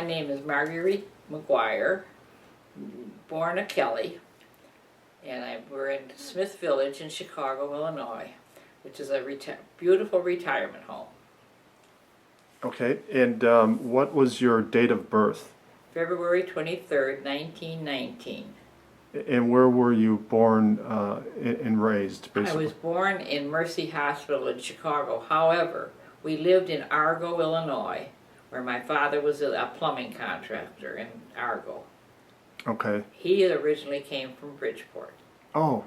My name is Marguerite McGuire, born a Kelly, and we're in Smith Village in Chicago, Illinois, which is a beautiful retirement home. Okay, and what was your date of birth? February 23rd, 1919. And where were you born and raised, basically? I was born in Mercy Hospital in Chicago. However, we lived in Argo, Illinois, where my father was a plumbing contractor in Argo. Okay. He originally came from Bridgeport. Oh,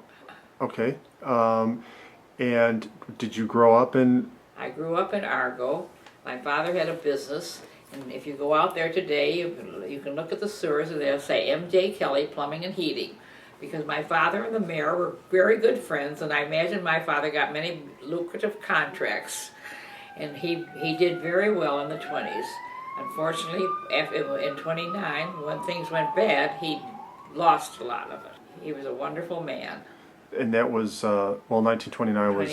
okay. And did you grow up in... I grew up in Argo. My father had a business, and if you go out there today, you can look at the sewers and they'll say M.J. Kelly Plumbing and Heating, because my father and the mayor were very good friends, and I imagine my father got many lucrative contracts, and he did very well in the 20s. Unfortunately, in 29, when things went bad, he lost a lot of it. He was a wonderful man. And that was, well, 1929 was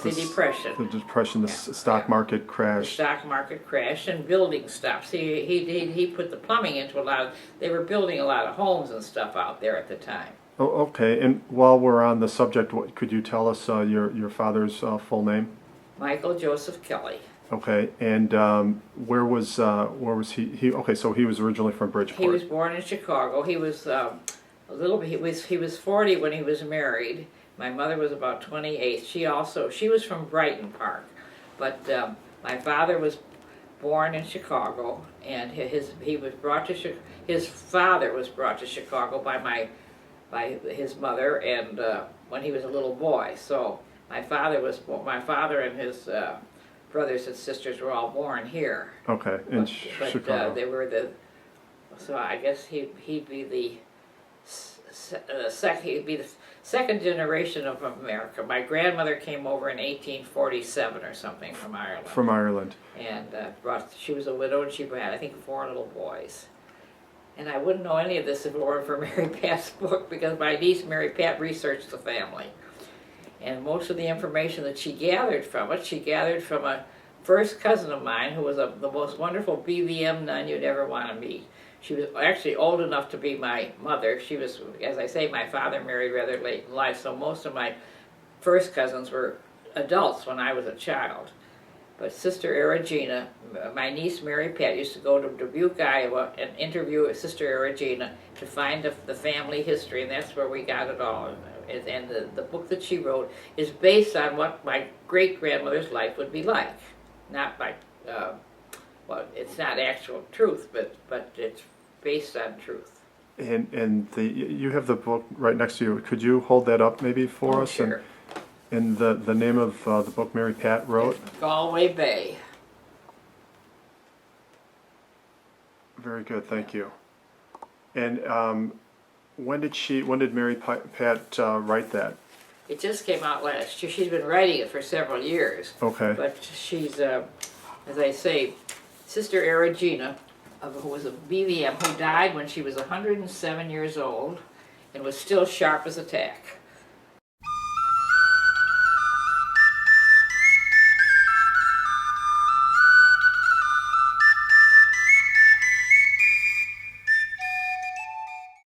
the Depression. The Depression, the stock market crash. The stock market crash and building stops. He put the plumbing into a lot of, they were building a lot of homes and stuff out there at the time. Oh, okay. And while we're on the subject, could you tell us your father's full name? Michael Joseph Kelly. Okay. And where was he? Okay, so he was originally from Bridgeport. He was born in Chicago. He was he was 40 when he was married. My mother was about 28. She was from Brighton Park, but my father was born in Chicago, and his father was brought to Chicago by his mother, and when he was a little boy. So my father and his brothers and sisters were all born here. Okay, in Chicago. They were so I guess he'd be the second generation of America. My grandmother came over in 1847 or something from Ireland. From Ireland. And she was a widow, and she had, I think, 4 little boys. And I wouldn't know any of this if it weren't for Mary Pat's book, because my niece Mary Pat researched the family. And most of the information that she gathered from a first cousin of mine who was the most wonderful BVM nun you'd ever want to meet. She was actually old enough to be my mother. She was, as I say, my father married rather late in life, so most of my first cousins were adults when I was a child. But Sister Erigena, my niece Mary Pat, used to go to Dubuque, Iowa, and interview Sister Erigena to find the family history, and that's where we got it all. And the book that she wrote is based on what my great-grandmother's life would be like. Not by, well, it's not actual truth, but it's based on truth. And you have the book right next to you. Could you hold that up maybe for us? Sure. And the name of the book Mary Pat wrote? Galway Bay. Very good, thank you. And when did Mary Pat write that? It just came out last year. She's been writing it for several years. Okay. But she's, as I say, Sister Erigena, who was a BVM, who died when she was 107 years old and was still sharp as a tack.